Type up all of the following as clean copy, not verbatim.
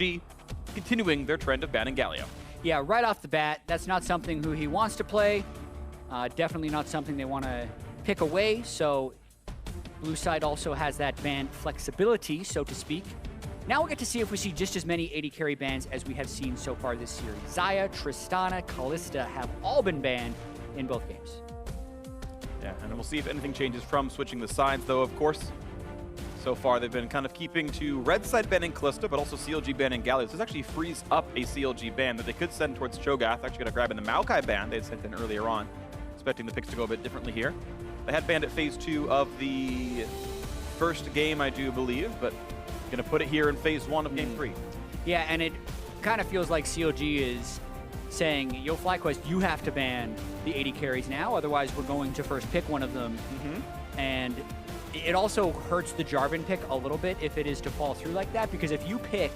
CLG continuing their trend of banning Galio. Yeah, right off the bat, that's not something Huhi wants to play. Definitely not something they want to pick away, so blue side also has that ban flexibility, so to speak. Now we'll get to see if we see just as many AD carry bans as we have seen so far this series. Xayah, Tristana, Kalista have all been banned in both games. Yeah, and we'll see if anything changes from switching the sides, though, of course. So far, they've been kind of keeping to red side banning Kalista, but also CLG banning Galio. So this actually frees up a CLG ban that they could send towards Cho'Gath. Actually going to grab in the Maokai ban they had sent in earlier on, expecting the picks to go a bit differently here. They had banned at phase 2 of the first game, I do believe, but going to put it here in phase 1 of game 3. Yeah, and it kind of feels like CLG is saying, yo, FlyQuest, you have to ban the AD carries now, otherwise we're going to first pick one of them. And it also hurts the Jarvan pick a little bit if it is to fall through like that, because if you pick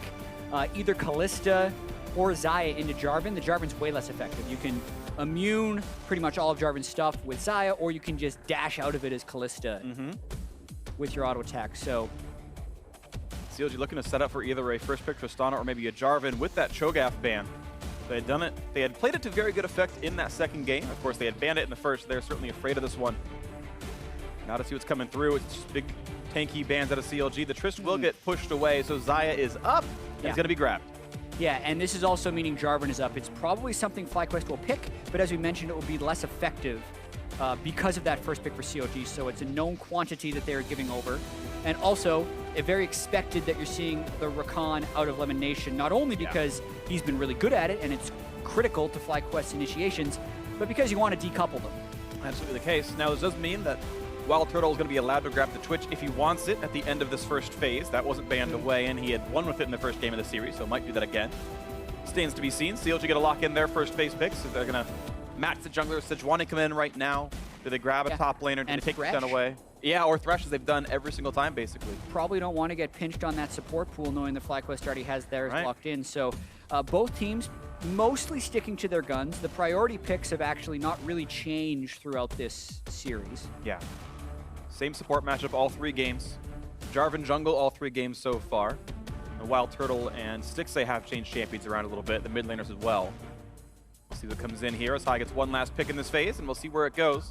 either Kalista or Xayah into Jarvan, the Jarvan's way less effective. You can immune pretty much all of Jarvan's stuff with Xayah, or you can just dash out of it as Kalista with your auto attack. So CLG looking to set up for either a first pick Tristana or maybe a Jarvan with that Cho'Gath ban. They had done it. They had played it to very good effect in that second game. Of course, they had banned it in the first. They're certainly afraid of this one. Now to see what's coming through. It's just big, tanky bans out of CLG. The Trist will get pushed away, so Xayah is up, and he's going to be grabbed. Yeah, and this is also meaning Jarvan is up. It's probably something FlyQuest will pick, but as we mentioned, it will be less effective because of that first pick for CLG, so it's a known quantity that they're giving over. And also, very expected that you're seeing the Rakan out of Lemonnation, not only because he's been really good at it, and it's critical to FlyQuest initiations, but because you want to decouple them. Absolutely the case. Now, this does mean that WildTurtle is going to be allowed to grab the Twitch if he wants it at the end of this first phase. That wasn't banned away, and he had won with it in the first game of the series, so might do that again. Stands to be seen. CLG going to lock in their first phase picks. So they're going to match the jungler. Sejuani come in right now. Do they grab a top laner? Do they take Thresh away? Yeah, or Thresh, as they've done every single time, basically. Probably don't want to get pinched on that support pool, knowing that FlyQuest already has theirs locked in. So both teams mostly sticking to their guns. The priority picks have actually not really changed throughout this series. Yeah. Same support matchup all 3 games. Jarvan jungle all 3 games so far. And WildTurtle and Stixxay have changed champions around a little bit, the mid laners as well. We'll see what comes in here as Huhi gets one last pick in this phase, and we'll see where it goes.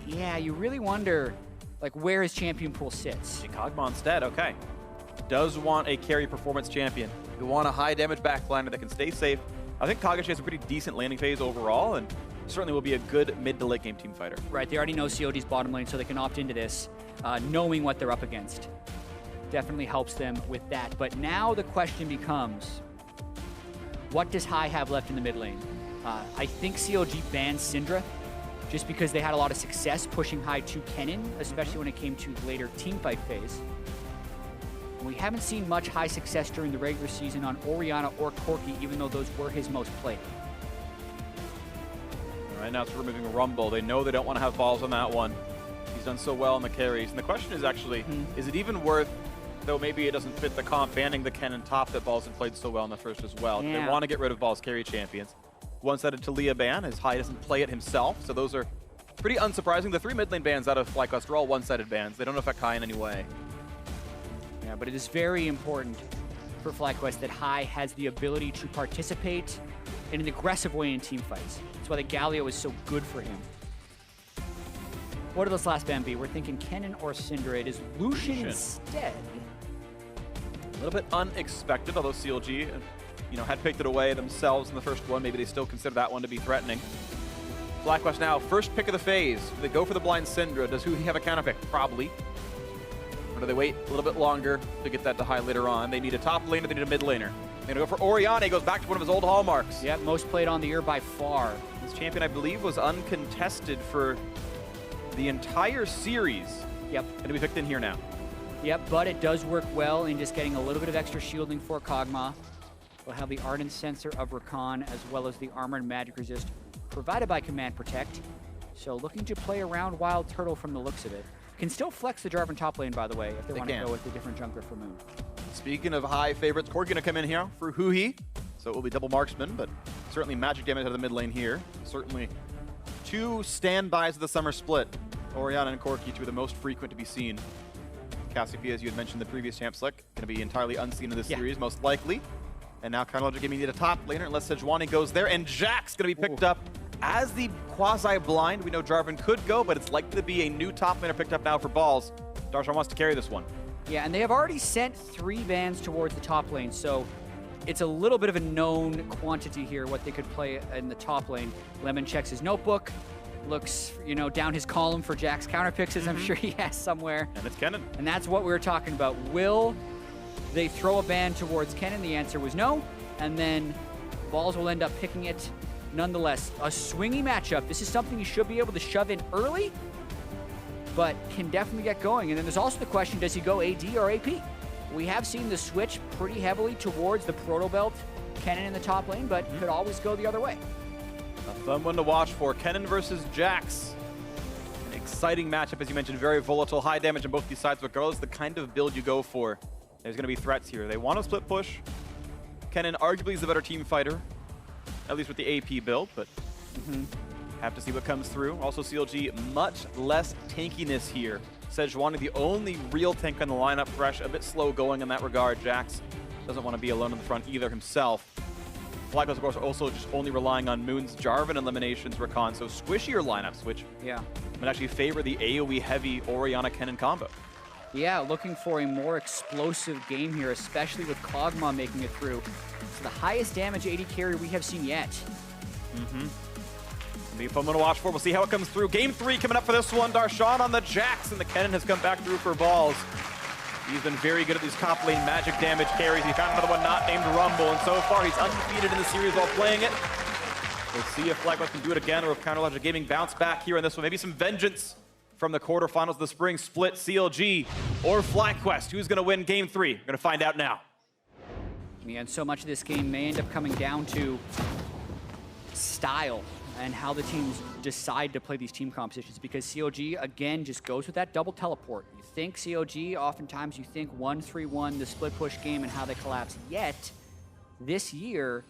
Yeah, you really wonder, like, where his champion pool sits. Kog'Maw instead, okay. Does want a carry performance champion. You want a high damage backliner that can stay safe. I think Kog'Maw has a pretty decent landing phase overall, and certainly will be a good mid to late game team fighter. Right, they already know COD's bottom lane, so they can opt into this, knowing what they're up against. Definitely helps them with that. But now the question becomes, what does Huhi have left in the mid lane? I think CLG banned Syndra, just because they had a lot of success pushing Huhi to Kennen, especially when it came to later teamfight phase. We haven't seen much high success during the regular season on Orianna or Corki, even though those were his most played. Right now it's removing Rumble. They know they don't want to have balls on that one. He's done so well on the carries. And the question is actually, is it even worth, though maybe it doesn't fit the comp, banning the Kennen top that Balls had played so well in the first as well? They want to get rid of Balls carry champions. One-sided Talia ban, as Huhi doesn't play it himself, so those are pretty unsurprising. The 3 mid lane bans out of FlyQuest are all one-sided bans. They don't affect Huhi in any way. Yeah, but it is very important for FlyQuest that Huhi has the ability to participate in an aggressive way in team fights. That's why the Galio is so good for him. What will this last ban be? We're thinking Kennen or Syndra. It is Lucian instead. A little bit unexpected, although CLG had picked it away themselves in the first one. Maybe they still consider that one to be threatening. FlyQuest now, first pick of the phase. Do they go for the blind Syndra? Does Huhi have a counter pick? Probably. Or do they wait a little bit longer to get that to Huhi later on? They need a top laner, they need a mid laner. They're going to go for Orianna. He goes back to one of his old hallmarks. Yeah, most played on the year by far. This champion, I believe, was uncontested for the entire series. Yep. Going to be picked in here now. Yep, but it does work well in just getting a little bit of extra shielding for Kog'Maw. We'll have the Ardent Sensor of Rakan, as well as the Armor and Magic Resist provided by Command Protect. So looking to play around WildTurtle from the looks of it. Can still flex the Jarvan top lane, by the way, if they want to go with a different jungler for Moon. Speaking of high favorites, Corki going to come in here for Huhi. So it will be double marksman, but certainly magic damage out of the mid lane here. Certainly 2 standbys of the summer split. Orianna and Corki, 2 of the most frequent to be seen. Cassiopeia, as you had mentioned, the previous champ slick, going to be entirely unseen in this series, most likely. And now Carnologic Gaming need a top laner unless Sejuani goes there. And Jack's going to be picked up as the quasi-blind. We know Jarvan could go, but it's likely to be a new top laner picked up now for balls. Darshan wants to carry this one. Yeah, and they have already sent 3 bans towards the top lane, so it's a little bit of a known quantity here what they could play in the top lane. Lemon checks his notebook, looks, you know, down his column for Jack's counter picks, as I'm sure he has somewhere. And it's Kennen. And that's what we were talking about. Will they throw a ban towards Kennen? The answer was no. And then balls will end up picking it nonetheless. A swingy matchup. This is something you should be able to shove in early, but can definitely get going. And then there's also the question, does he go AD or AP? We have seen the switch pretty heavily towards the Proto Belt, Kennen in the top lane, but could always go the other way. A fun one to watch for Kennen versus Jax. An exciting matchup, as you mentioned, very volatile, high damage on both these sides, regardless of the kind of build you go for. There's going to be threats here. They want to split push. Kennen arguably is the better team fighter, at least with the AP build, but have to see what comes through. Also, CLG, much less tankiness here. Sejuani, the only real tank on the lineup. Thresh, a bit slow going in that regard. Jax doesn't want to be alone in the front either himself. FlyQuest, of course, are also just only relying on Moon's Jarvan and Lemmonnation's Rakan, so squishier lineups, which might actually favor the AoE-heavy Orianna Kennen combo. Yeah, looking for a more explosive game here, especially with Kog'Maw making it through. It's the highest damage AD carry we have seen yet. Be a fun one to watch for. We'll see how it comes through. Game 3 coming up for this one. Darshan on the Jax, and the Kennen has come back through for balls. He's been very good at these top lane magic damage carries. He found another one not named Rumble, and so far he's undefeated in the series while playing it. We'll see if FlyQuest can do it again, or if Carnologic Gaming bounce back here in this one. Maybe some vengeance from the quarterfinals of the spring split. CLG or FlyQuest. Who's going to win Game 3? We're going to find out now. Yeah, and so much of this game may end up coming down to style and how the teams decide to play these team competitions, because CLG, again, just goes with that double teleport. You think CLG, oftentimes you think 1-3-1, the split push game and how they collapse. Yet, this year,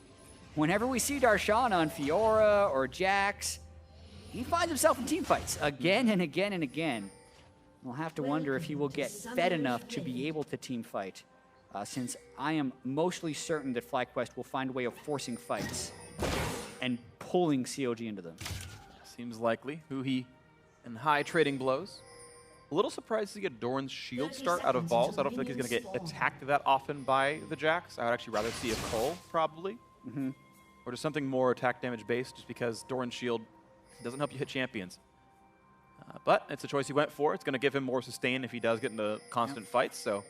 whenever we see Darshan on Fiora or Jax, he finds himself in team fights again and again and again. We'll have to wonder if he will get fed enough to be able to team fight, since I am mostly certain that FlyQuest will find a way of forcing fights and pulling CLG into them. Seems likely. Huhi and high trading blows. A little surprised to get Doran's shield start out of balls. I don't feel like he's going to get attacked that often by the Jax. I would actually rather see a Cole, probably. Or just something more attack damage based, just because Doran's shield doesn't help you hit champions. But it's a choice he went for. It's going to give him more sustain if he does get into constant fights, so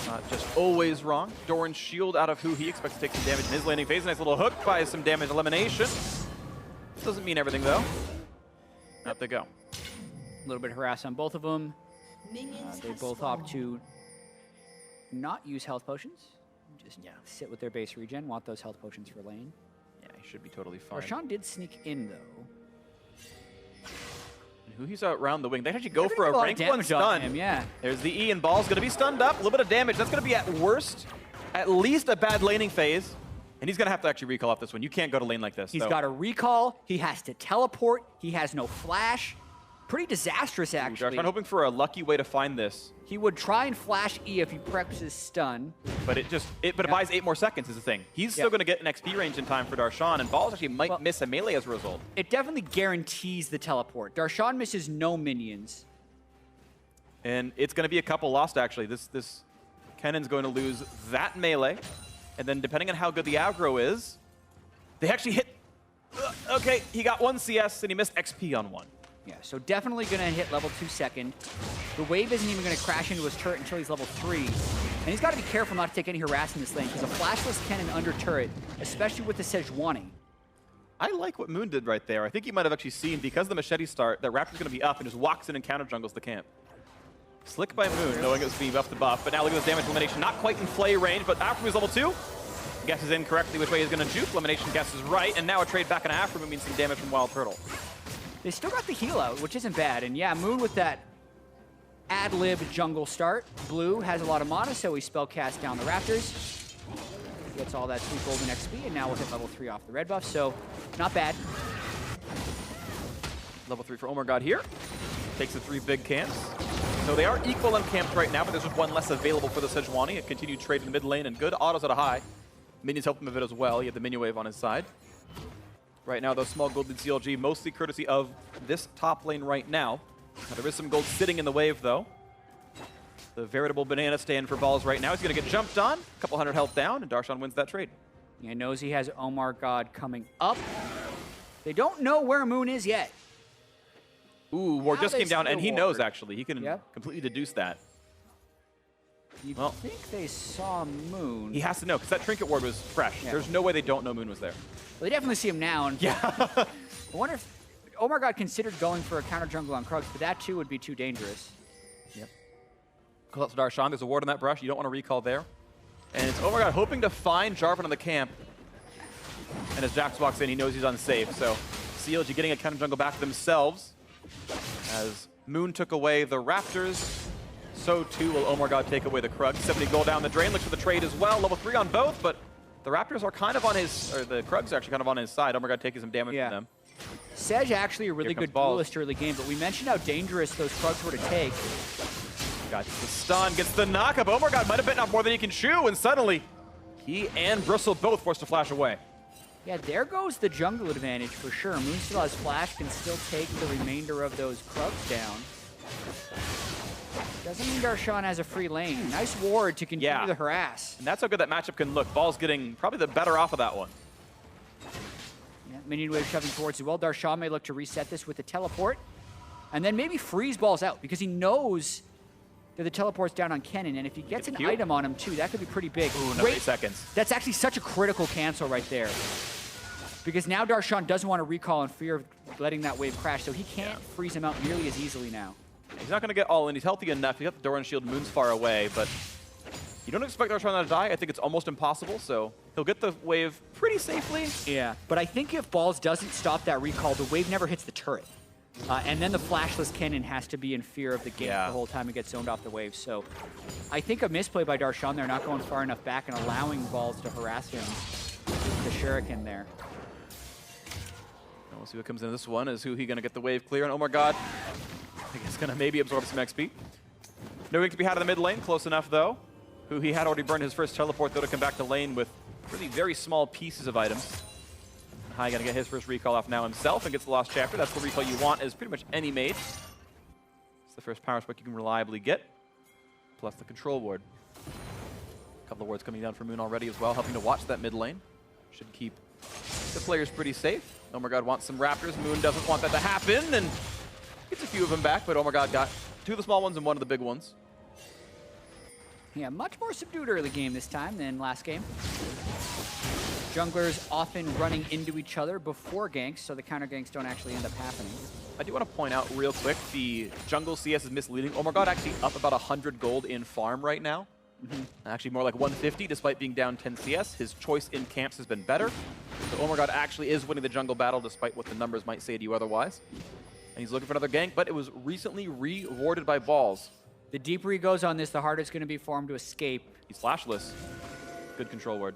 not just always wrong. Doran's shield out of Huhi, expects to take some damage in his landing phase. Nice little hook buys some damage elimination. Doesn't mean everything, though. Out they go. A little bit of harass on both of them. They both opt to not use health potions. Just sit with their base regen, want those health potions for lane. Yeah, he should be totally fine. Darshan did sneak in, though. And Huhi's out round the wing. They actually go for a rank 1 stun. Him, There's the E, and Ball's going to be stunned up. A little bit of damage. That's going to be, at worst, at least a bad laning phase. And he's going to have to actually recall off this one. You can't go to lane like this. He's got a recall. He has to teleport. He has no flash. Pretty disastrous, actually. I'm hoping for a lucky way to find this. He would try and flash E if he preps his stun. But it buys 8 more seconds is the thing. He's still going to get an XP range in time for Darshan, and Balls actually might miss a melee as a result. It definitely guarantees the teleport. Darshan misses no minions. And it's going to be a couple lost, actually. This Kennen's going to lose that melee. And then depending on how good the aggro is, they actually hit... okay, he got 1 CS and he missed XP on 1. Yeah, so definitely going to hit level 2 second. The wave isn't even going to crash into his turret until he's level 3. And he's got to be careful not to take any harass in this lane, because a flashless Kennen under turret, especially with the Sejuani. I like what Moon did right there. I think he might have actually seen, because of the machete start, that Raptor's going to be up and just walks in and counter jungles the camp. Slick by Moon, knowing it was being buffed to buff, but now look at this damage elimination. Not quite in flay range, but Aphromoo level 2. Guesses incorrectly which way he's going to juke. Elimination guesses right, and now a trade back on Aphromoo means some damage from WildTurtle. They still got the heal out, which isn't bad. And yeah, Moon with that ad-lib jungle start. Blue has a lot of mana, so he spellcasts down the Raptors. Gets all that sweet golden XP, and now we'll hit level 3 off the red buff, so not bad. Level 3 for OmarGod here. Takes the 3 big camps. So they are equal on camps right now, but there's just 1 less available for the Sejuani. A continued trade in the mid lane and good autos at a high. Minions help him a bit as well. He had the minion wave on his side. Right now, though, small gold lead CLG, mostly courtesy of this top lane right now. There is some gold sitting in the wave, though. The veritable banana stand for balls right now. He's going to get jumped on, a couple hundred health down, and Darshan wins that trade. He knows he has OmarGod coming up. They don't know where Moon is yet. Ooh, ward just came down, and he knows, actually. He can Yep. completely deduce that. You think they saw Moon. He has to know, because that trinket ward was fresh. Yeah. There's no way they don't know Moon was there. Well, they definitely see him now. And Yeah. I wonder if OmarGod considered going for a counter jungle on Krugs, but that too would be too dangerous. Yep. Call out to Darshan. There's a ward on that brush. You don't want to recall there. And it's OmarGod hoping to find Jarvan on the camp. And as Jax walks in, he knows he's unsafe. So CLG getting a counter jungle back to themselves. As Moon took away the Raptors, so too will OmarGod take away the Krugs. 70 gold down the drain. Looks for the trade as well. Level 3 on both, but the Raptors are kind of on his, or the Krugs are actually kind of on his side. OmarGod taking some damage from them. Sej actually a really good duelist early game, but we mentioned how dangerous those Krugs were to take. Got the stun, gets the knockup. OmarGod might have bitten off more than he can chew, and suddenly he and Bristle both forced to flash away. Yeah, there goes the jungle advantage for sure. Moon still has flash, can still take the remainder of those Krugs down. Doesn't mean Darshan has a free lane. Nice ward to continue the harass. And that's how good that matchup can look. Ball's getting probably the better off of that one. Yeah, minion wave shoving towards you. Well, Darshan may look to reset this with the teleport. And then maybe freeze balls out, because he knows that the teleport's down on Kennen. And if he gets an item on him too, that could be pretty big. Ooh, no, 8 seconds. That's actually such a critical cancel right there. Because now Darshan doesn't want to recall in fear of letting that wave crash, so he can't freeze him out nearly as easily now. He's not going to get all in. He's healthy enough. He got the Doran shield. Moon's far away, but you don't expect Darshan to die. I think it's almost impossible, so he'll get the wave pretty safely. Yeah, but I think if Balls doesn't stop that recall, the wave never hits the turret. And then the flashless Kennen has to be in fear of the game the whole time and gets zoned off the wave. So I think a misplay by Darshan there, not going far enough back and allowing Balls to harass him with the Shuriken there. We'll see what comes into this one. Is Huhi going to get the wave clear? And OmarGod, I guess, going to maybe absorb some XP. No wing to be had in the mid lane. Close enough, though. Huhi had already burned his first teleport, though, to come back to lane with really very small pieces of items. Huhi going to get his first recall off now himself and gets the Lost Chapter. That's the recall you want as pretty much any mage. It's the first power spike you can reliably get, plus the control ward. A couple of wards coming down from Moon already as well, helping to watch that mid lane. Should keep the players pretty safe. OmarGod wants some Raptors. Moon doesn't want that to happen, and gets a few of them back, but OmarGod got 2 of the small ones and 1 of the big ones. Yeah, much more subdued early game this time than last game. Junglers often running into each other before ganks, so the counter ganks don't actually end up happening. I do want to point out real quick, the jungle CS is misleading. OmarGod actually up about 100 gold in farm right now. Actually more like 150 despite being down 10 CS. His choice in camps has been better. So OmarGod actually is winning the jungle battle despite what the numbers might say to you otherwise. And he's looking for another gank, but it was recently rewarded by Balls. The deeper he goes on this, the harder it's going to be for him to escape. He's flashless. Good control ward.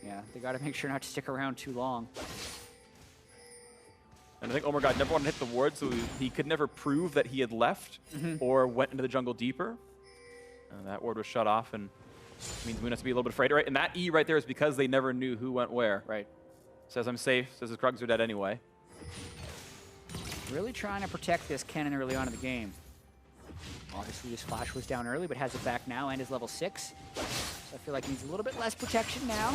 Yeah, they got to make sure not to stick around too long. And I think OmarGod never wanted to hit the ward, so he could never prove that he had left or went into the jungle deeper. And that ward was shut off, and means Moon has to be a little bit afraid. Right? And that E right there is because they never knew who went where. Right. Says I'm safe, says his Krugs are dead anyway. Really trying to protect this Kennen early on in the game. Obviously his flash was down early, but has it back now and is level 6. So I feel like he needs a little bit less protection now.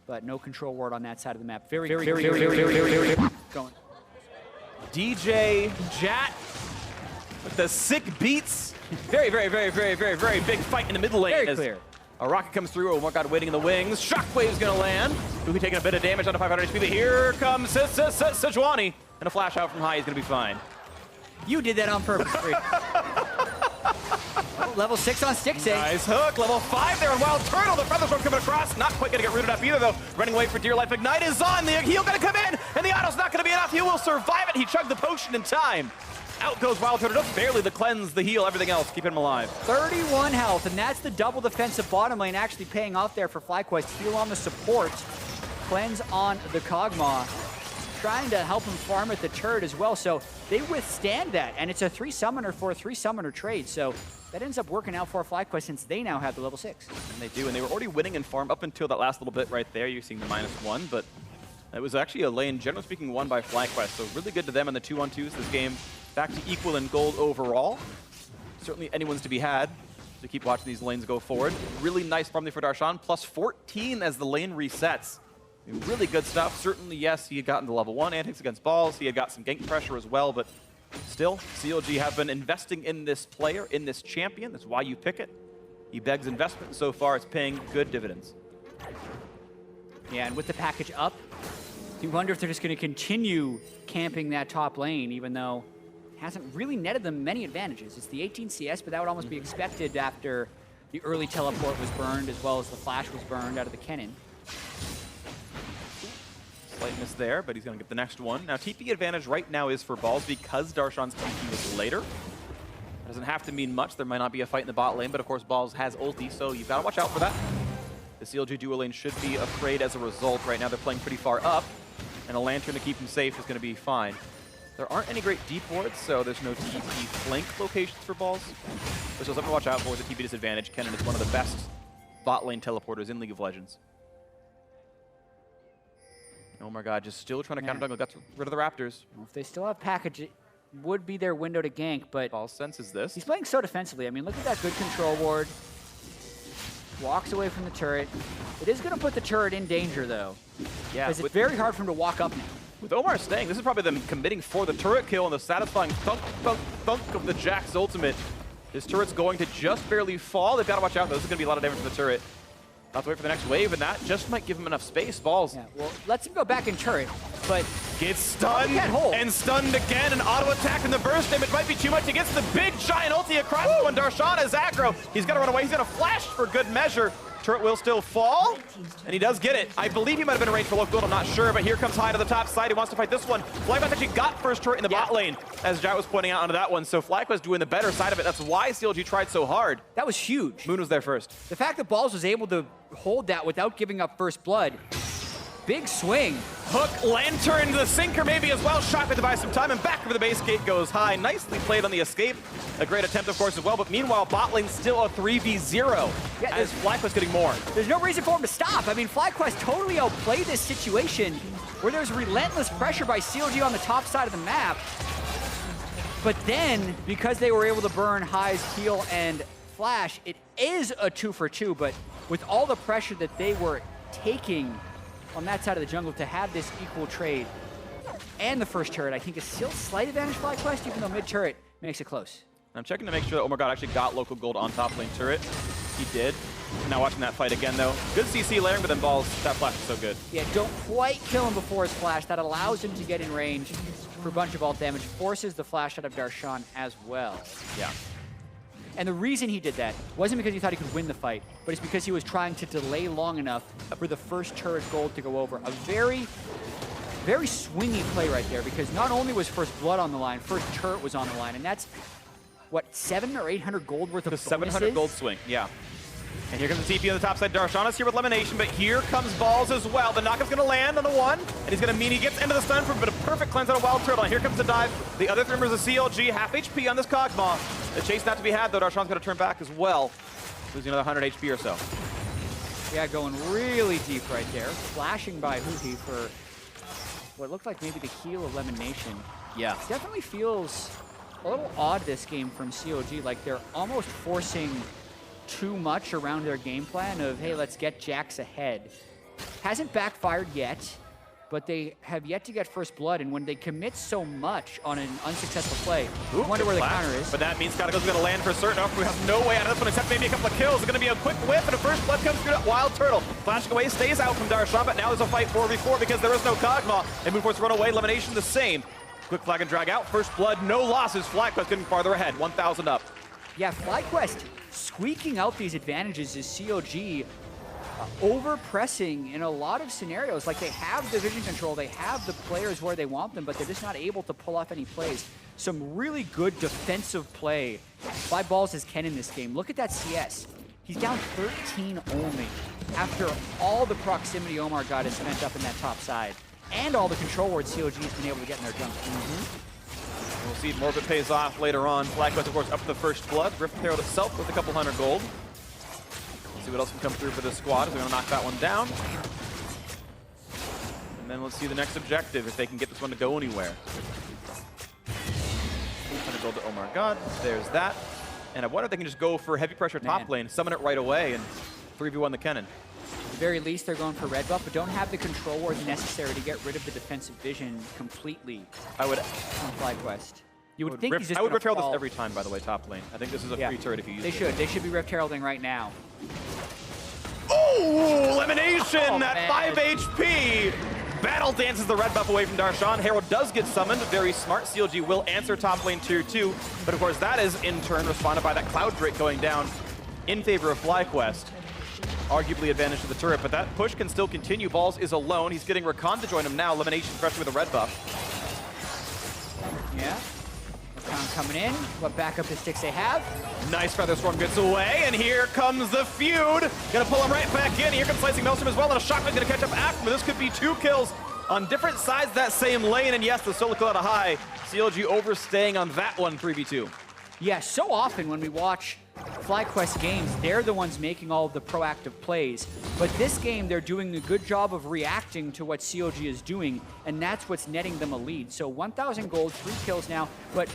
But no control ward on that side of the map. Very going. DJ Jatt with the sick beats. Very big fight in the mid lane. Very clear. A rocket comes through. OmarGod waiting in the wings. Shockwave's gonna land. Huhi taking a bit of damage on the 500 HP, but here comes Sejuani. And a flash out from high. He's gonna be fine. You did that on purpose, Phreak. Oh, level 6 on Stixxay. Nice hook. Level 5 there on WildTurtle. The Feather Storm coming across. Not quite gonna get rooted up either, though. Running away for dear life. Ignite is on. The heal gonna come in, and the auto's not gonna be enough. He will survive it. He chugged the potion in time. Out goes WildTurtle. Just barely the cleanse, the heal, everything else. Keeping him alive. 31 health, and that's the double defensive bottom lane actually paying off there for FlyQuest. Heal on the support. Cleanse on the Kog'Maw. trying to help him farm at the turret as well, so they withstand that. And it's a 3 summoner for a 3 summoner trade, so that ends up working out for FlyQuest since they now have the level 6. And they do, and they were already winning in farm up until that last little bit right there. You're seeing the -1, but it was actually a lane, generally speaking, won by FlyQuest, so really good to them in the 2-on-2s this game. Back to equal in gold overall. Certainly anyone's to be had to keep watching these lanes go forward. Really nice farm there for Darshan, plus 14 as the lane resets. I mean, really good stuff. Certainly, yes, he had gotten to level 1 antics against balls. He had got some gank pressure as well, but still, CLG have been investing in this player, in this champion. That's why you pick it. He begs investment, and so far it's paying good dividends. Yeah, and with the package up, you wonder if they're just going to continue camping that top lane, even though it hasn't really netted them many advantages. It's the 18 CS, but that would almost be expected after the early teleport was burned, as well as the flash was burned out of the Kennen. Slight miss there, but he's going to get the next one. Now, TP advantage right now is for balls because Darshan's TP was later. That doesn't have to mean much. There might not be a fight in the bot lane, but of course, balls has ulti, so you've got to watch out for that. The CLG duo lane should be afraid as a result. Right now, they're playing pretty far up, and a lantern to keep them safe is going to be fine. There aren't any great deep wards, so there's no TP flank locations for balls. There's something to watch out for with the TP disadvantage. Kennen is one of the best bot lane teleporters in League of Legends. OmarGod just still trying to counter jungle. Got rid of the Raptors. Well, if they still have package, it would be their window to gank, but Ball senses this. he's playing so defensively. I mean, look at that good control ward. Walks away from the turret. It is going to put the turret in danger, though. Yeah, because it's very hard for him to walk up now. With Omar staying, this is probably them committing for the turret kill and the satisfying thunk, thunk, thunk of the Jack's ultimate. His turret's going to just barely fall. They've got to watch out, though. This is going to be a lot of damage from the turret. Have to wait for the next wave, and that just might give him enough space. Balls. Yeah, well, lets him go back in turret, but gets stunned and stunned again. An auto attack in the burst damage might be too much. He gets the big giant ulti across one. Darshan is aggro. He's got to run away. He's going to flash for good measure. Turret will still fall, and he does get it. I believe he might have been arranged for local gold, I'm not sure, but here comes High to the top side. He wants to fight this one. FlyQuest actually got first turret in the bot lane, as Jatt was pointing out onto that one, so FlyQuest doing the better side of it. That's why CLG tried so hard. That was huge. Moon was there first. The fact that Balls was able to hold that without giving up first blood, big swing. Hook, lantern, the sinker maybe as well. Shot to buy some time, and back over the base gate goes High. Nicely played on the escape. A great attempt, of course, as well, but meanwhile, bot lane still a 3v0, yeah, as FlyQuest getting more. There's no reason for him to stop. I mean, FlyQuest totally outplayed this situation where there's relentless pressure by CLG on the top side of the map. But then, because they were able to burn High's heal and flash, it is a 2-for-2, but with all the pressure that they were taking on that side of the jungle, to have this equal trade and the first turret, I think is still slight advantage FlyQuest, even though mid-turret makes it close. I'm checking to make sure that OmarGod actually got local gold on top lane turret. He did. Now watching that fight again, though. Good CC layering, but then balls, that flash is so good. Yeah, don't quite kill him before his flash. That allows him to get in range for a bunch of ult damage, forces the flash out of Darshan as well. Yeah. And the reason he did that wasn't because he thought he could win the fight, but it's because he was trying to delay long enough for the first turret gold to go over. A very, very swingy play right there, because not only was first blood on the line, first turret was on the line, and that's, what, 700 or 800 gold worth of bonuses? 700 gold swing, yeah. And here comes the TP on the top side. Darshan is here with Lemonnation, but here comes Balls as well. The knockup's going to land on the one, and he's going to mean he gets into the stun for a bit of perfect cleanse on a WildTurtle. And here comes the dive. The other three members of CLG, half HP on this Kog'Maw. The chase not to be had, though. Darshan's going to turn back as well, losing another 100 HP or so. Yeah, going really deep right there. Flashing by Huhi for what looked like maybe the heal of Lemonnation. Yeah. It definitely feels a little odd this game from CLG, like they're almost forcing too much around their game plan of, hey, let's get Jax ahead. Hasn't backfired yet, but they have yet to get first blood, and when they commit so much on an unsuccessful play, I wonder where the counter is. But that means Kog'Maw's going to land for certain. We have no way out of this one except maybe a couple of kills. It's going to be a quick whip, and a first blood comes through WildTurtle. Flashing away, stays out from Darshan, but now there's a fight 4v4 because there is no Kog'Maw. And move forward to run away. Lemonnation the same. Quick flag and drag out. First blood, no losses. FlyQuest getting farther ahead, 1,000 up. Yeah, FlyQuest squeaking out these advantages is CLG over-pressing in a lot of scenarios. Like, they have the vision control, they have the players where they want them, but they're just not able to pull off any plays. Some really good defensive play by Balls as Kennen in this game. Look at that CS. He's down 13 only after all the proximity OmarGod has spent up in that top side. and all the control wards CLG has been able to get in their jungle. We'll see if more of it pays off later on. FlyQuest, of course, up to the first blood. Rift Herald itself with a couple hundred gold. Let's see what else can come through for this squad. They're going to knock that one down. And then let's see the next objective, if they can get this one to go anywhere. 800 gold to OmarGod. There's that. And I wonder if they can just go for heavy pressure top lane, summon it right away, and 3v1 the Kennen. At the very least, they're going for red buff, but don't have the control wards necessary to get rid of the defensive vision completely. I would on FlyQuest. You would think he's just I would Rift Herald fall. this every time, by the way, top lane. I think this is a free turret if you use it. They should be Rift Heralding right now. Oh, Lemonnation at man. 5 HP. Battle dances the red buff away from Darshan. Herald does get summoned. Very smart. CLG will answer top lane tier 2. But of course, that is in turn responded by that Cloud Drake going down in favor of FlyQuest. Arguably advantage to the turret, but that push can still continue. Balls is alone. He's getting Rakan to join him now. Lemonnation pressure with a red buff. Yeah. Rakan coming in. What backup does Stixxay have? Nice Feather Storm gets away, and here comes the feud. Gonna pull him right back in. Here comes Slicing Maelstrom as well, and a Shotgun's gonna catch up Aphromoo. This could be 2 kills on different sides of that same lane, and yes, the solo kill out of high. CLG overstaying on that one, 3v2. Yeah, so often when we watch FlyQuest games, they're the ones making all of the proactive plays. But this game, they're doing a good job of reacting to what CLG is doing, and that's what's netting them a lead. So 1,000 gold, 3 kills now, but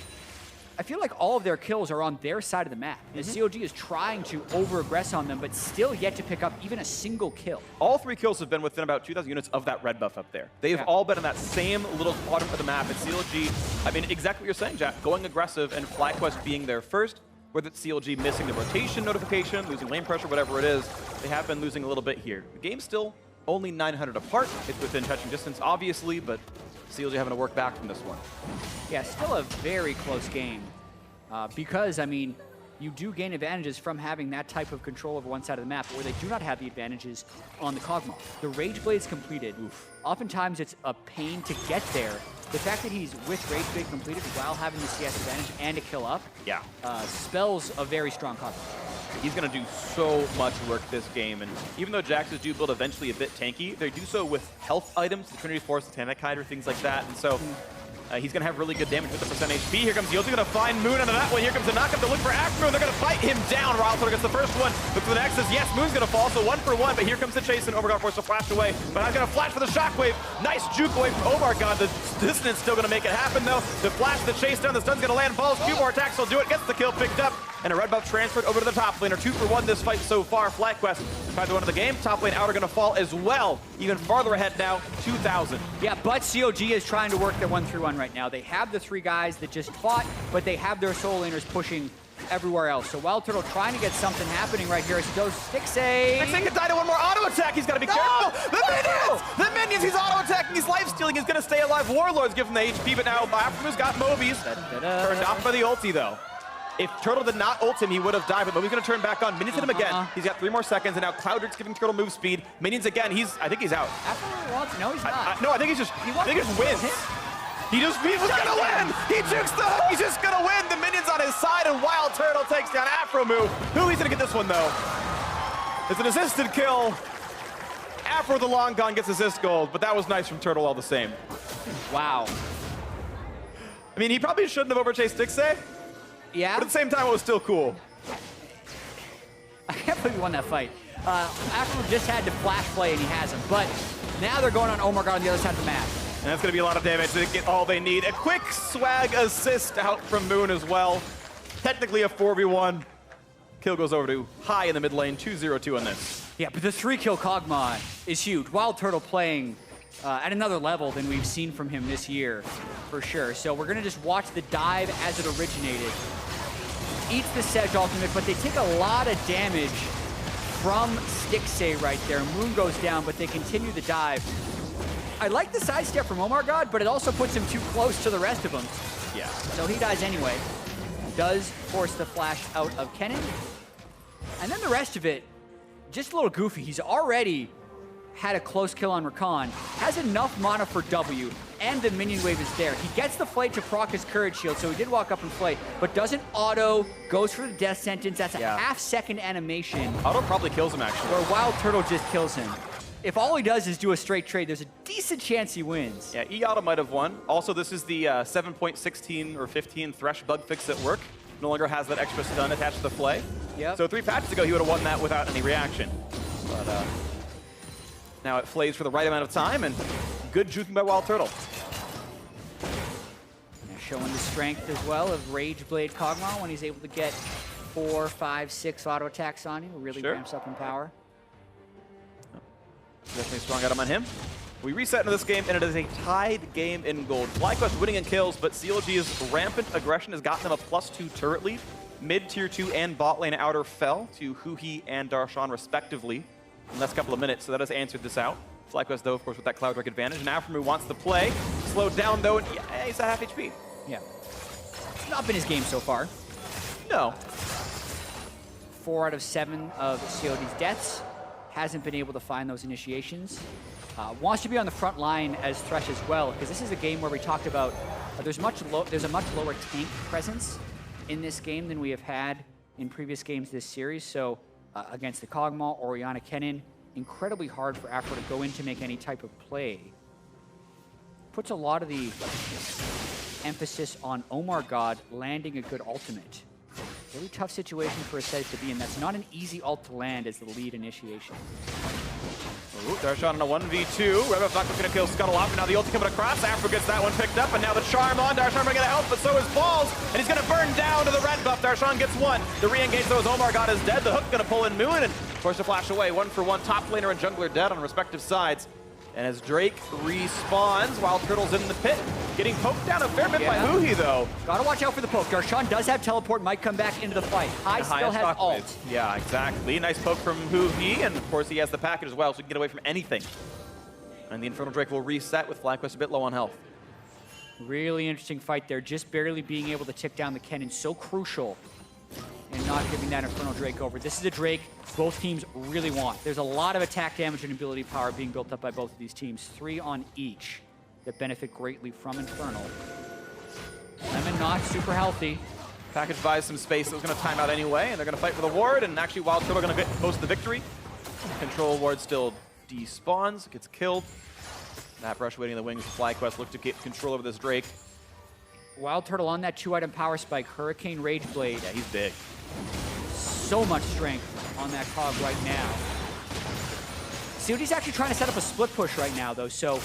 I feel like all of their kills are on their side of the map. The CLG is trying to over-aggress on them, but still yet to pick up even a single kill. All 3 kills have been within about 2,000 units of that red buff up there. They've all been on that same little quadrant of the map. And CLG, I mean, exactly what you're saying, Jatt, going aggressive and FlyQuest being there first, whether it's CLG missing the rotation notification, losing lane pressure, whatever it is, they have been losing a little bit here. The game's still only 900 apart. It's within touching distance, obviously, but CLG having to work back from this one. Yeah, still a very close game. Because, I mean, you do gain advantages from having that type of control over one side of the map, where they do not have the advantages on the Kog'Maw. The Rage Blade's completed. Oftentimes, it's a pain to get there. The fact that he's with Rage Blade completed while having the CS advantage and a kill up spells a very strong Kog'Maw. He's going to do so much work this game, and even though Jax's do build eventually a bit tanky, they do so with health items, the Trinity Force, the Tanic Hider, things like that, and so he's going to have really good damage with the % HP. Here comes Yilzi, going to find Moon out of that one. Here comes the knockup to look for Aphromoo. They're going to fight him down. WildTurtle gets the first one. Look for the next. Yes, Moon's going to fall, so 1 for 1. But here comes the chase, and OmarGod forced to flash away. But I'm going to flash for the shockwave. Nice juke away from OmarGod. The distance still going to make it happen, though. The flash, the chase down. The stun's going to land. Falls. 2 more attacks will do it. Gets the kill picked up. And a red buff transferred over to the top laner. 2 for 1 this fight so far. FlyQuest tried to win the game. Top lane outer going to fall as well. Even farther ahead now, 2,000. Yeah, but CLG is trying to work their 1-3-1 right now. They have the 3 guys that just fought, but they have their solo laners pushing everywhere else. So WildTurtle trying to get something happening right here. So Stixxay. Stixxay can die to one more auto attack. He's got to be careful. The minions! The minions! He's auto attacking. He's life stealing. He's going to stay alive. Warlords give him the HP, but now Aphromoo's got Mobies. Turned off by the ulti, though. If Turtle did not ult him, he would have died, but Moby's going to turn back on. Minions hit him again. He's got 3 more seconds, and now Cloud Drake's giving Turtle move speed. Minions again. I think he's out. Aphromoo wants, no, he's not. No, I think he just wins. He was gonna win! He jukes the hook, he's just gonna win! The minions on his side, and WildTurtle takes down Aphromoo. Huhi's gonna get this one, though. It's an assisted kill. Aphro the long gone gets assist gold, but that was nice from Turtle all the same. Wow. I mean, he probably shouldn't have overchased Stixxay. Yeah. But at the same time, it was still cool. I can't believe he won that fight. Aphromoo just had to flash play, and he hasn't. But now they're going on OmarGod on the other side of the map. And that's going to be a lot of damage to get all they need. A quick swag assist out from Moon as well. Technically a 4v1. Kill goes over to High in the mid lane, 2-0-2 on this. Yeah, but the 3-kill Kog'Maw is huge. WildTurtle playing at another level than we've seen from him this year, for sure. So we're going to just watch the dive as it originated. Eats the Sej ultimate, but they take a lot of damage from Stixxay right there. Moon goes down, but they continue the dive. I like the sidestep from OmarGod, but it also puts him too close to the rest of them. Yeah. So he dies anyway. Does force the flash out of Kennen. And then the rest of it, just a little goofy. He's already had a close kill on Rakan, has enough mana for W, and the minion wave is there. He gets the Flay to proc his Courage Shield, so he did walk up and Flay, but doesn't auto, goes for the death sentence. That's a half-second animation. Auto probably kills him, actually. Where WildTurtle just kills him. if all he does is do a straight trade, there's a decent chance he wins. Yeah, E-Auto might have won. Also, this is the 7.16 or 15 Thresh bug fix at work. No longer has that extra stun attached to the play. Yep. So 3 patches ago, he would have won that without any reaction. But now it flays for the right amount of time, and good juking by WildTurtle. Showing the strength as well of Rage Blade Kog'Maw when he's able to get 4, 5, 6 auto attacks on you. Really ramps up in power. Definitely strong item on him. We reset into this game, and it is a tied game in gold. FlyQuest winning in kills, but CLG's rampant aggression has gotten them a +2 turret lead. Mid tier 2 and bot lane outer fell to Huhi and Darshan respectively in the last couple of minutes, so that has answered this out. FlyQuest, though, of course, with that Cloud Drake advantage, and Aphromoo wants to play. Slowed down, though, and yeah, he's at half HP. Yeah. It's not been his game so far. No. 4 out of 7 of COD's deaths. Hasn't been able to find those initiations. Wants to be on the front line as Thresh as well, because this is a game where we talked about there's a much lower tank presence in this game than we have had in previous games this series. So against the Kog'Maw, Orianna, Kennen, incredibly hard for Aphro to go in to make any type of play. Puts a lot of the emphasis on OmarGod landing a good ultimate. Really tough situation for a set to be in. That's not an easy ult to land as the lead initiation. Ooh, Darshan in a 1v2. Rebel's not going to kill Scuttle off, and now the ulti coming across. Aphro gets that one picked up, and now the charm on. Darshan going to help, but so is Balls, and he's going to burn down to the red buff. Darshan gets one. The re-engage, though, as OmarGod is dead. The hook going to pull in Moon, and force to flash away. 1-for-1, top laner and jungler dead on respective sides. And as Drake respawns, WildTurtle's in the pit, getting poked down a fair bit by Huhi, though. Gotta watch out for the poke. Darshan does have teleport, might come back into the fight. High still has ult. Yeah, exactly. Nice poke from Huhi, and of course he has the package as well, so he can get away from anything. And the Infernal Drake will reset with FlyQuest a bit low on health. Really interesting fight there, just barely being able to tick down the Kennen, so crucial. And not giving that Infernal Drake over. This is a Drake both teams really want. There's a lot of attack damage and ability power being built up by both of these teams. 3 on each that benefit greatly from Infernal. Lemon not super healthy. Package buys some space that was going to time out anyway, and they're going to fight for the ward, and actually WildTurtle going to get close to the victory. Control ward still despawns, gets killed. That brush waiting in the wings. FlyQuest look to get control over this Drake. WildTurtle on that 2-item power spike. Hurricane Rage Blade. Yeah, he's big. So much strength on that Cog right now. COD's actually trying to set up a split push right now, though, so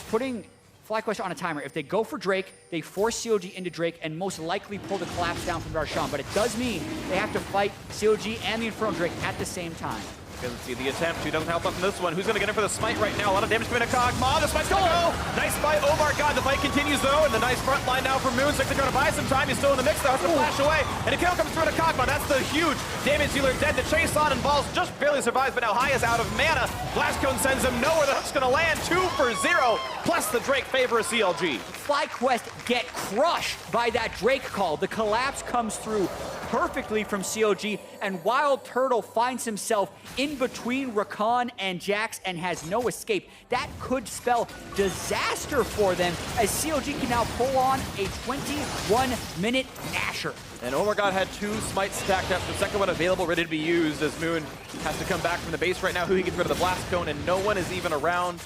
putting FlyQuest on a timer. If they go for Drake, they force COG into Drake and most likely pull the collapse down from Darshan, but it does mean they have to fight COG and the Infernal Drake at the same time. Doesn't see the attempt. Who doesn't help up in this one? Who's going to get in for the smite right now? A lot of damage coming to Kog'Maw. The smite's going to go. Nice by OmarGod. The fight continues, though, and the nice front line now for Moon. Stixxay trying to buy some time. He's still in the mix, though. Has to flash away. And a kill comes through to Kog'Maw. That's the huge damage dealer dead. The chase on, and Balls just barely survives, but now High is out of mana. Blast Cone sends him nowhere. The hook's going to land. 2 for 0. Plus the Drake favor of CLG. FlyQuest get crushed by that Drake call. The collapse comes through perfectly from CLG, and WildTurtle finds himself in between Rakan and Jax and has no escape. That could spell disaster for them, as CLG can now pull on a 21-minute Nasher. And OmarGod had 2 smites stacked up, the second one available, ready to be used, as Moon has to come back from the base right now. Huhi gets rid of the Blast Cone, and no one is even around.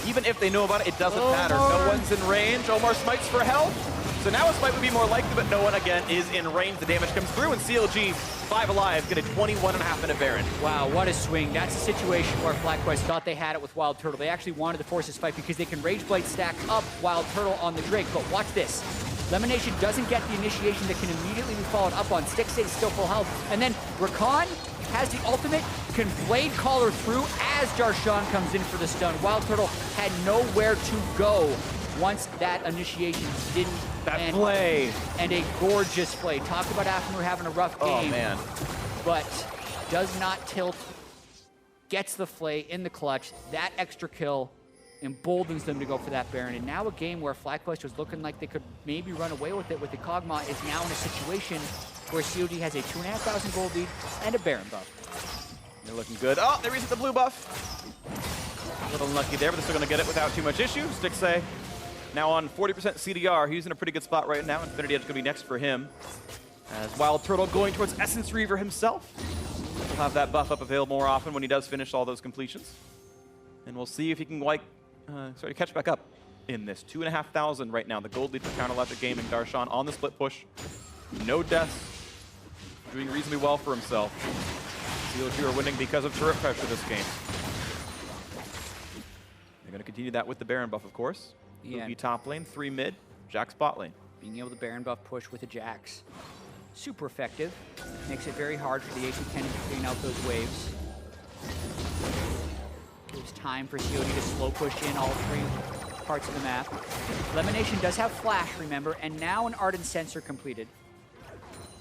Even if they know about it, it doesn't matter. No one's in range. Omar smites for health. So now a smite would be more likely, but no one, again, is in range. The damage comes through, and CLG, 5 alive, get a 21.5-minute Baron. Wow, what a swing. That's a situation where FlyQuest thought they had it with WildTurtle. They actually wanted to force this fight because they can Rage Blade stack up WildTurtle on the Drake. But watch this. Lemonnation doesn't get the initiation that can immediately be followed up on. Stixxay is still full health. And then Rakan has the ultimate, can Blade Caller through as Darshan comes in for the stun. WildTurtle had nowhere to go once that initiation didn't that play. And a gorgeous play. Talk about Aphromoo having a rough game. Oh, man. But does not tilt, gets the flay in the clutch. That extra kill emboldens them to go for that Baron. And now a game where FlyQuest was looking like they could maybe run away with it with the Kog'Maw is now in a situation where COD has a 2,500 gold lead and a Baron buff. They're looking good. Oh, they reset the blue buff. A little unlucky there, but they're still going to get it without too much issue. Stixxay now on 40% CDR. He's in a pretty good spot right now. Infinity Edge is going to be next for him. As WildTurtle going towards Essence Reaver himself. He'll have that buff up available more often when he does finish all those completions. And we'll see if he can like sort of catch back up in this. 2,500 right now. The gold lead for Counter Logic Gaming. Darshan on the split push. No deaths. Doing reasonably well for himself. CLG are winning because of turret pressure this game. They're going to continue that with the Baron buff, of course. Yeah. Huhi top lane, 3 mid, Jack spot lane. Being able to Baron buff push with the Jax. Super effective. Makes it very hard for the AC Kennen to clean out those waves. Gives time for COD to slow push in all 3 parts of the map. Lemonnation does have flash, remember, and now an Ardent Sensor completed.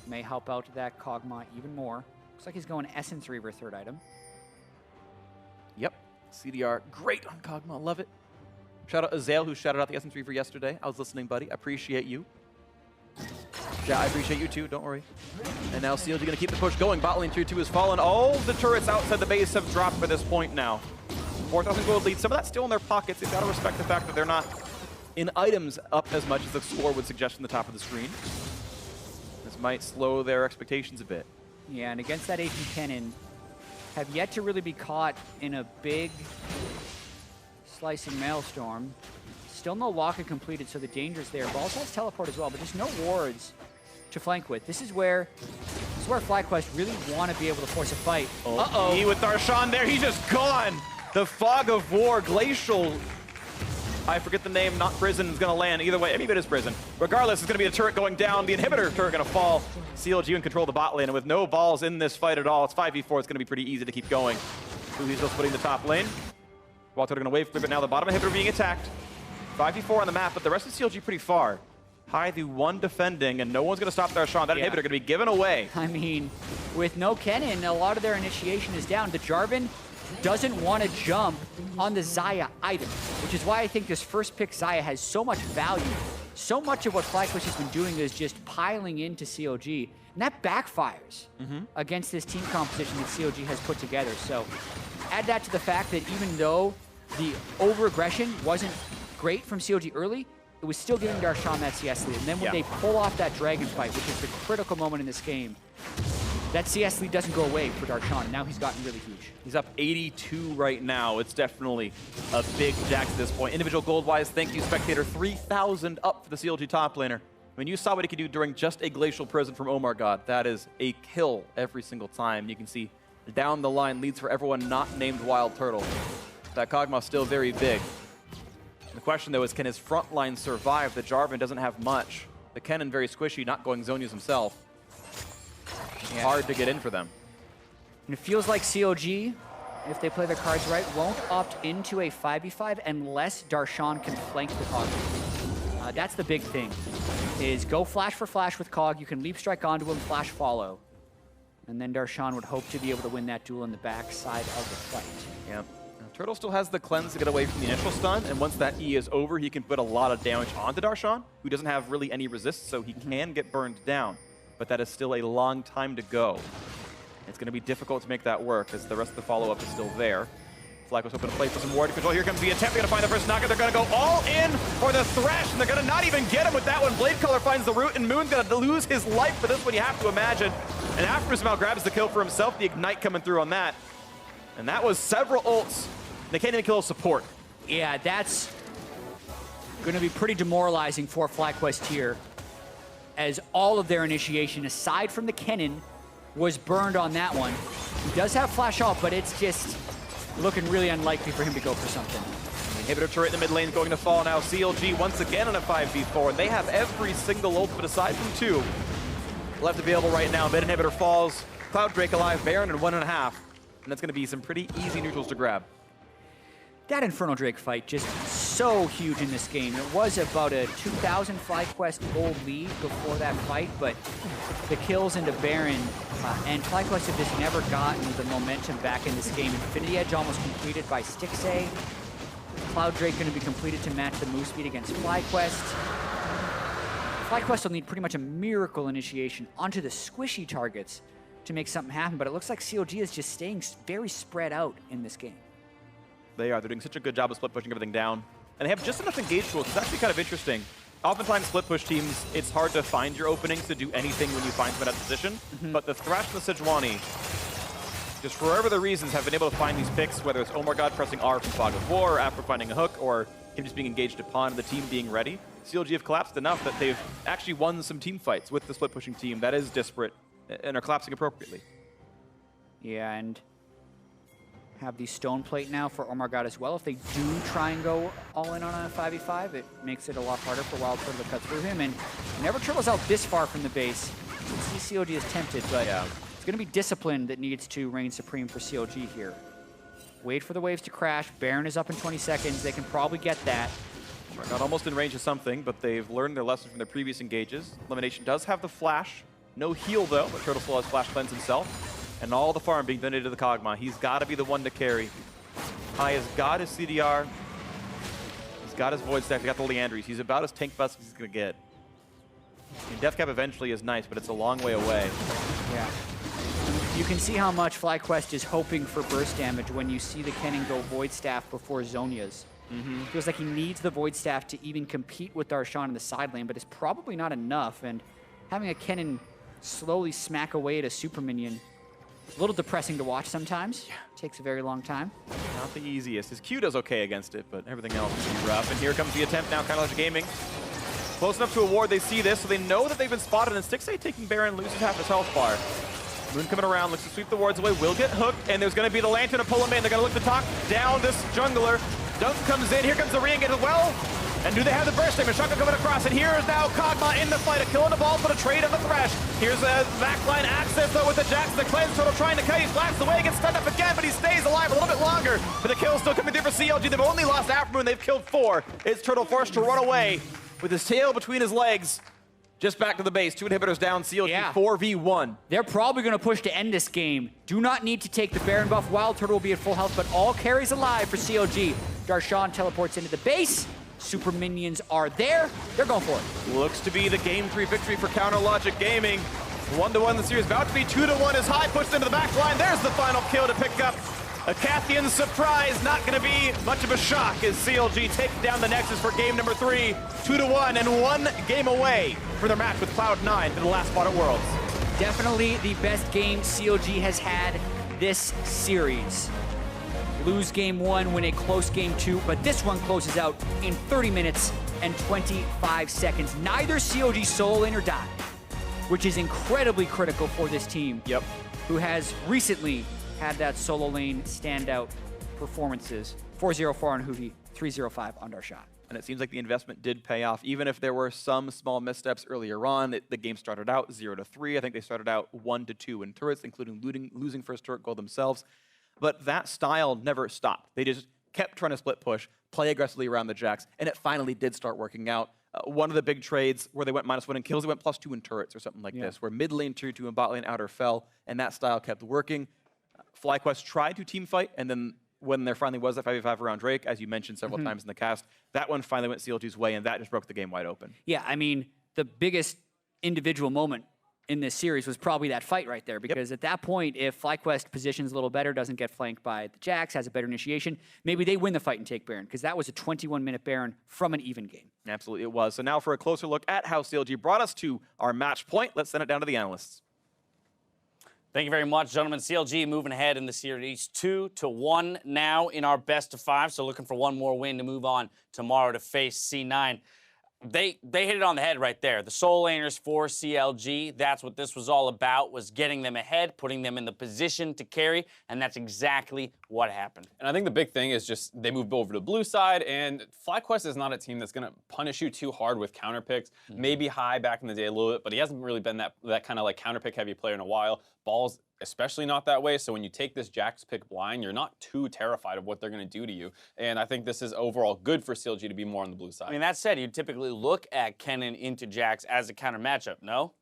May help out that Kog'Maw even more. Looks like he's going Essence Reaver, 3rd item. Yep. CDR, great on Kog'Maw, love it. Shout out Azale, who shouted out the Essence Reaver yesterday. I was listening, buddy. I appreciate you. Yeah, I appreciate you too, don't worry. And now CLG gonna keep the push going. Bot lane tier 2 has fallen. All the turrets outside the base have dropped for this point now. 4,000 gold lead. Some of that's still in their pockets. They've got to respect the fact that they're not in items up as much as the score would suggest from the top of the screen. This might slow their expectations a bit. Yeah, and against that AC Kennen, have yet to really be caught in a big slicing maelstrom. Still no lock completed, so the danger's there. Balls has teleport as well, but there's no wards to flank with. This is where FlyQuest really want to be able to force a fight. Uh-oh. He with Darshan there, he's just gone. The fog of war, glacial. I forget the name, not prison is gonna land. Either way, maybe it is prison. Regardless, it's gonna be a turret going down. The inhibitor turret gonna fall. CLG in control of the bot lane, and with no balls in this fight at all, it's 5v4, it's gonna be pretty easy to keep going. Huhi's still splitting the top lane. WildTurtle gonna wave through, but now the bottom inhibitor being attacked. 5v4 on the map, but the rest of CLG pretty far. High the one defending, and no one's gonna stop Darshan. That inhibitor gonna be given away. I mean, with no Kennen, a lot of their initiation is down. The Jarvan doesn't want to jump on the Xayah item, which is why I think this first pick Xayah has so much value. So much of what FlyQuest has been doing is just piling into CLG, and that backfires against this team composition that CLG has put together. So add that to the fact that even though the over-aggression wasn't great from CLG early, it was still giving Darshan that CS lead. And then when they pull off that dragon fight, which is the critical moment in this game, that CS lead doesn't go away for Darshan, and now he's gotten really huge. He's up 82 right now. It's definitely a big jack at this point. Individual gold-wise, thank you, Spectator. 3,000 up for the CLG top laner. I mean, you saw what he could do during just a Glacial Prison from OmarGod. That is a kill every single time. You can see down the line leads for everyone not named WildTurtle. That Kog'Maw still very big. The question, though, is can his front line survive? The Jarvan doesn't have much. The Kennen very squishy, not going Zonias himself. Hard to get in for them. And it feels like CLG, if they play their cards right, won't opt into a 5v5 unless Darshan can flank the Kog. That's the big thing, is go flash for flash with Kog. You can leap strike onto him, flash follow. And then Darshan would hope to be able to win that duel in the backside of the fight. Yep. Turtle still has the cleanse to get away from the initial stun, and once that E is over, he can put a lot of damage onto Darshan, who doesn't have really any resist, so he can get burned down. But that is still a long time to go. It's going to be difficult to make that work, as the rest of the follow-up is still there. FlyQuest hoping to play for some ward control. Here comes the attempt. They're going to find the first knockout. They're going to go all in for the Thresh, and they're going to not even get him with that one. Blade Color finds the root, and Moon's going to lose his life for this one, you have to imagine. And Aphromoo somehow grabs the kill for himself. The Ignite coming through on that. And that was several ults. They can't even kill support. Yeah, that's going to be pretty demoralizing for FlyQuest here, as all of their initiation, aside from the Kennen, was burned on that one. He does have flash ult, but it's just looking really unlikely for him to go for something. The inhibitor turret in the mid lane is going to fall now. CLG once again on a 5v4. They have every single ult, but aside from 2 left available right now. Mid inhibitor falls. Cloud Drake alive, Baron in 1.5. And that's going to be some pretty easy neutrals to grab. That Infernal Drake fight just so huge in this game. It was about a 2,000 FlyQuest gold lead before that fight, but the kills into Baron and FlyQuest have just never gotten the momentum back in this game. Infinity Edge almost completed by Stixxay. Cloud Drake going to be completed to match the move speed against FlyQuest. FlyQuest will need pretty much a miracle initiation onto the squishy targets to make something happen, but it looks like CLG is just staying very spread out in this game. They are. They're doing such a good job of split pushing everything down. And they have just enough engage tools. It's actually kind of interesting. Oftentimes, split push teams, it's hard to find your openings to do anything when you find them in that position. But the Thresh and the Sejuani just for whatever the reasons, have been able to find these picks, whether it's OmarGod pressing R from Fog of War, or Aphromoo finding a hook, or him just being engaged upon the team being ready. CLG have collapsed enough that they've actually won some team fights with the split pushing team that is disparate and are collapsing appropriately. Yeah, and have the stone plate now for OmarGod as well. If they do try and go all in on a 5v5, it makes it a lot harder for WildTurtle to cut through him. And never turtles out this far from the base. You can see CLG is tempted, but it's going to be discipline that needs to reign supreme for CLG here. Wait for the waves to crash. Baron is up in 20 seconds. They can probably get that. Not almost in range of something, but they've learned their lesson from their previous engages. Lemonnation does have the flash. No heal, though, but Turtle still has flash cleanse himself. And all the farm being donated to the Kog'Maw. He's got to be the one to carry. Huhi has got his CDR. He's got his Void Staff. He's got the Leandries. He's about as tank bust as he's going to get. I mean, Death Cap eventually is nice, but it's a long way away. Yeah. You can see how much FlyQuest is hoping for burst damage when you see the Kennen go Void Staff before Zhonya's. Feels like he needs the Void Staff to even compete with Darshan in the side lane, but it's probably not enough. And having a Kennen slowly smack away at a super minion, a little depressing to watch sometimes. Yeah. Takes a very long time. Not the easiest. His Q does okay against it, but everything else is pretty rough. And here comes the attempt now, CLG Gaming. Close enough to a ward, they see this, so they know that they've been spotted, and Stixxay taking Baron loses half his health bar. Moon coming around, looks to sweep the wards away, will get hooked, and there's going to be the Lantern to pull him in. They're going to look to talk down this jungler. Dunk comes in, here comes the Orianna as well. And do they have the burst damage? Shotgun coming across, and here is now Kog'Maw in the fight. A kill on the ball for the trade of the Thresh. Here's a backline access, though, with the Jatt. The Cleanse Turtle trying to cut. He flaps away, gets stunned up again, but he stays alive a little bit longer. But the kill still coming through for CLG. They've only lost Aphromoo, and they've killed 4. It's Turtle forced to run away with his tail between his legs. Just back to the base. 2 inhibitors down, CLG 4v1. They're probably going to push to end this game. Do not need to take the Baron buff. WildTurtle will be at full health, but all carries alive for CLG. Darshan teleports into the base. Super minions are there. They're going for it. Looks to be the game 3 victory for Counter Logic Gaming. 1-1 the series. About to be 2-1 as Huhi pushed into the back line. There's the final kill to pick up. A Cathian surprise, not going to be much of a shock as CLG take down the Nexus for game number 3. 2-1 and 1 game away for their match with Cloud9 for the last spot at Worlds. Definitely the best game CLG has had this series. Lose game 1, win a close game 2, but this one closes out in 30 minutes and 25 seconds. Neither CLG solo lane or die, which is incredibly critical for this team. Yep. Who has recently had that solo lane standout performances. 4-0-4 on Huhi, 3-0-5 on Darshan. And it seems like the investment did pay off, even if there were some small missteps earlier on. The game started out 0-3. I think they started out 1-2 in turrets, including losing first turret goal themselves. But that style never stopped. They just kept trying to split push, play aggressively around the Jacks, and it finally did start working out. One of the big trades where they went -1 in kills, they went +2 in turrets or something like this, where mid lane tier 2 and bot lane outer fell, and that style kept working. FlyQuest tried to team fight, and then when there finally was that 5v5 around Drake, as you mentioned several times in the cast, that one finally went CLG's way, and that just broke the game wide open. Yeah, I mean, the biggest individual moment in this series was probably that fight right there, because at that point, if FlyQuest positions a little better, doesn't get flanked by the Jacks, has a better initiation, maybe they win the fight and take Baron, because that was a 21-minute Baron from an even game. Absolutely, it was. So now for a closer look at how CLG brought us to our match point, let's send it down to the analysts. Thank you very much, gentlemen. CLG moving ahead in the series 2-1 now in our best of 5, so looking for one more win to move on tomorrow to face C9. They hit it on the head right there. The solo laners for CLG, that's what this was all about, was getting them ahead, putting them in the position to carry, and that's exactly what happened. And I think the big thing is just they moved over to blue side, and FlyQuest is not a team that's going to punish you too hard with counter picks. Maybe Huhi back in the day a little bit, but he hasn't really been that kind of like counter pick heavy player in a while. Ball's especially not that way, so when you take this Jax pick blind, you're not too terrified of what they're going to do to you. And I think this is overall good for CLG to be more on the blue side. I mean, that said, you typically look at Kennen into Jax as a counter matchup, no?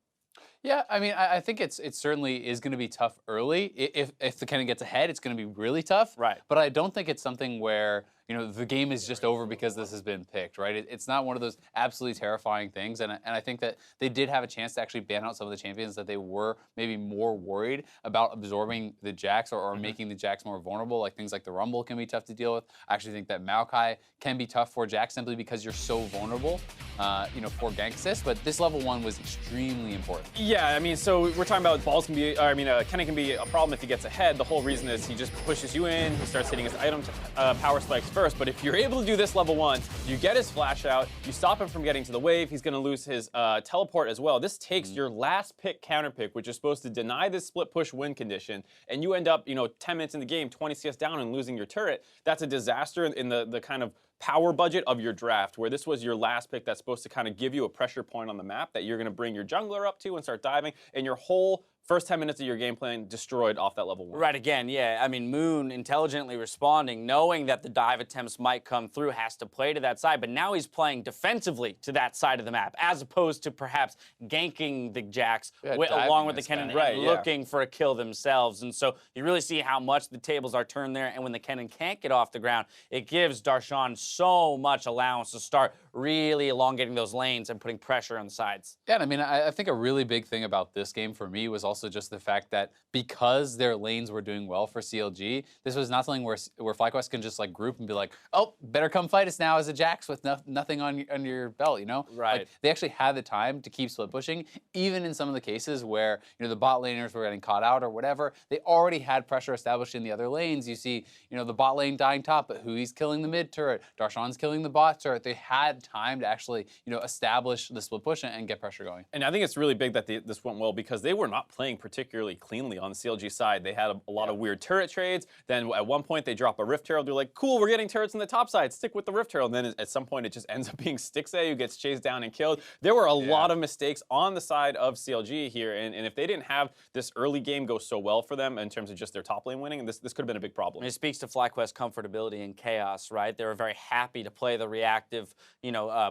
Yeah, I mean, I think it certainly is going to be tough early. If the Kennen gets ahead, it's going to be really tough. Right. But I don't think it's something where the game is just over because this has been picked, right? It's not one of those absolutely terrifying things, and I think that they did have a chance to actually ban out some of the champions that they were maybe more worried about absorbing the Jax or making the Jax more vulnerable, like things like the Rumble can be tough to deal with. I actually think that Maokai can be tough for Jax simply because you're so vulnerable, for gank assist, but this level 1 was extremely important. Yeah, I mean, so we're talking about balls can be, Kennen can be a problem if he gets ahead. The whole reason is he just pushes you in, he starts hitting his item power spikes first, but if you're able to do this level 1, you get his flash out, you stop him from getting to the wave, he's gonna lose his teleport as well. This takes your last pick counter pick, which is supposed to deny this split push win condition, and you end up, 10 minutes in the game, 20 CS down and losing your turret. That's a disaster in the kind of power budget of your draft, where this was your last pick that's supposed to kind of give you a pressure point on the map that you're going to bring your jungler up to and start diving, and your whole first 10 minutes of your game plan destroyed off that level 1. Right, again, yeah. I mean, Moon intelligently responding, knowing that the dive attempts might come through, has to play to that side, but now he's playing defensively to that side of the map, as opposed to perhaps ganking the Jax along with the Kennen and looking for a kill themselves. And so you really see how much the tables are turned there, and when the Kennen can't get off the ground, it gives Darshan so much allowance to start really elongating those lanes and putting pressure on the sides. Yeah, and I mean, I think a really big thing about this game for me was also just the fact that because their lanes were doing well for CLG, this was not something where FlyQuest can just like group and be like, oh, better come fight us now as a Jax with nothing on your belt, Right. Like, they actually had the time to keep split pushing, even in some of the cases where the bot laners were getting caught out or whatever. They already had pressure established in the other lanes. You see, the bot lane dying top, but Huhi's killing the mid turret, Darshan's killing the bot turret. They had time to actually, establish the split push and get pressure going. And I think it's really big that this went well because they were not playing particularly cleanly on the CLG side. They had a lot of weird turret trades. Then at one point they drop a Rift Herald. They're like, cool, we're getting turrets on the top side. Stick with the Rift Herald. And then at some point it just ends up being Stixxay who gets chased down and killed. There were a lot of mistakes on the side of CLG here. And if they didn't have this early game go so well for them in terms of just their top lane winning, this could have been a big problem. And it speaks to FlyQuest's comfortability in chaos, right? They were very happy to play the reactive,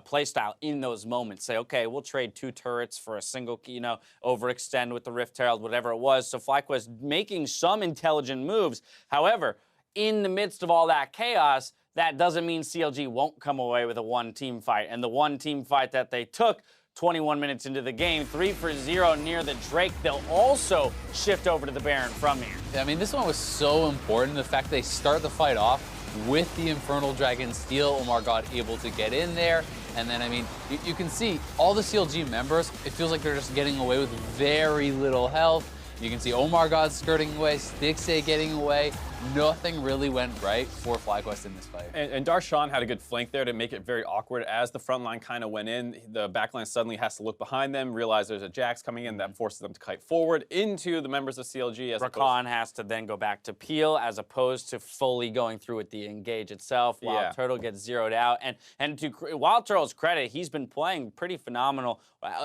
play style in those moments. Say, okay, we'll trade 2 turrets for a single, overextend with the Rift Herald, whatever it was. So FlyQuest making some intelligent moves. However, in the midst of all that chaos, that doesn't mean CLG won't come away with a one-team fight. And the one-team fight that they took 21 minutes into the game, 3 for 0 near the Drake. They'll also shift over to the Baron from here. Yeah, I mean, this one was so important. The fact they start the fight off with the Infernal Dragon Steel, OmarGod able to get in there. And then, I mean, you can see all the CLG members, it feels like they're just getting away with very little health. You can see OmarGod skirting away, Stixxay getting away. Nothing really went right for FlyQuest in this fight. And Darshan had a good flank there to make it very awkward. As the front line kind of went in, the back line suddenly has to look behind them, realize there's a Jax coming in that forces them to kite forward into the members of CLG. Rakan has to then go back to peel as opposed to fully going through with the engage itself. WildTurtle gets zeroed out. And to WildTurtle's credit, he's been playing pretty phenomenal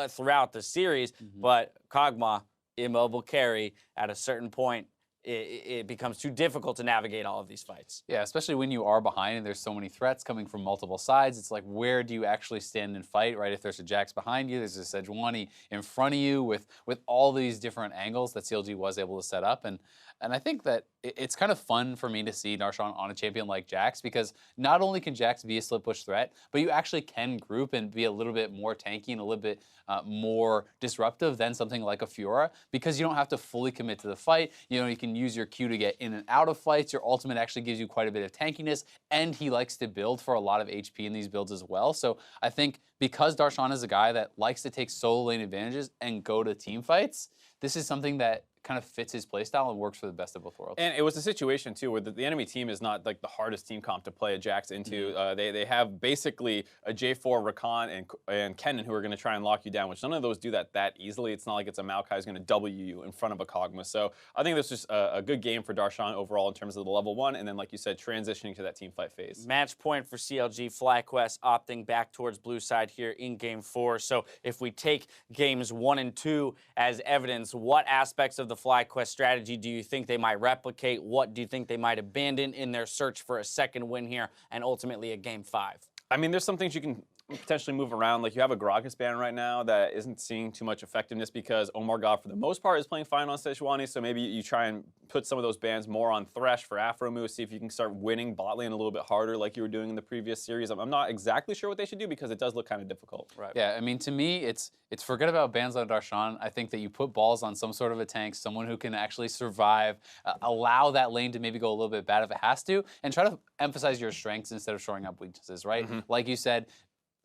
throughout the series, but Kog'Maw, immobile carry, at a certain point, it becomes too difficult to navigate all of these fights. Yeah, especially when you are behind and there's so many threats coming from multiple sides. It's like, where do you actually stand and fight, right? If there's a Jax behind you, there's a Sejuani in front of you with all these different angles that CLG was able to set up. And I think that it's kind of fun for me to see Darshan on a champion like Jax, because not only can Jax be a split push threat, but you actually can group and be a little bit more tanky and a little bit more disruptive than something like a Fiora, because you don't have to fully commit to the fight. You can use your Q to get in and out of fights. Your ultimate actually gives you quite a bit of tankiness, and he likes to build for a lot of HP in these builds as well. So I think because Darshan is a guy that likes to take solo lane advantages and go to team fights, this is something that kind of fits his playstyle and works for the best of both worlds. And it was a situation too where the enemy team is not like the hardest team comp to play a Jax into. They have basically a J4 Rakan and Kennen who are going to try and lock you down, which none of those do that easily. It's not like it's a Maokai who's going to W you in front of a Kog'Maw. So I think this was a good game for Darshan overall in terms of the level 1, and then like you said, transitioning to that team fight phase. Match point for CLG. FlyQuest opting back towards blue side here in game 4. So if we take games 1 and 2 as evidence, what aspects of the FlyQuest strategy do you think they might replicate? What do you think they might abandon in their search for a second win here and ultimately a game 5? I mean, there's some things you can potentially move around. Like, you have a Gragas ban right now that isn't seeing too much effectiveness because OmarGod, for the most part, is playing fine on Sejuani. So maybe you try and put some of those bans more on Thresh for Aphromoo, see if you can start winning bot lane a little bit harder like you were doing in the previous series. I'm not exactly sure what they should do because it does look kind of difficult. Right. Yeah, I mean, to me, it's forget about bans on Darshan. I think that you put balls on some sort of a tank, someone who can actually survive, allow that lane to maybe go a little bit bad if it has to, and try to emphasize your strengths instead of shoring up weaknesses, right? Like you said,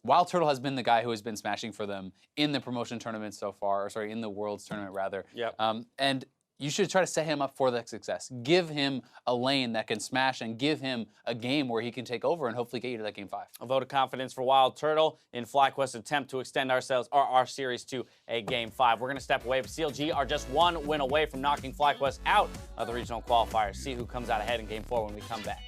WildTurtle has been the guy who has been smashing for them in the promotion tournament so far, or sorry, in the Worlds tournament rather. Yep. And you should try to set him up for that success. Give him a lane that can smash and give him a game where he can take over and hopefully get you to that game 5. A vote of confidence for WildTurtle in FlyQuest's attempt to extend our series to a game 5. We're going to step away, but CLG are just one win away from knocking FlyQuest out of the regional qualifier. See who comes out ahead in game 4 when we come back.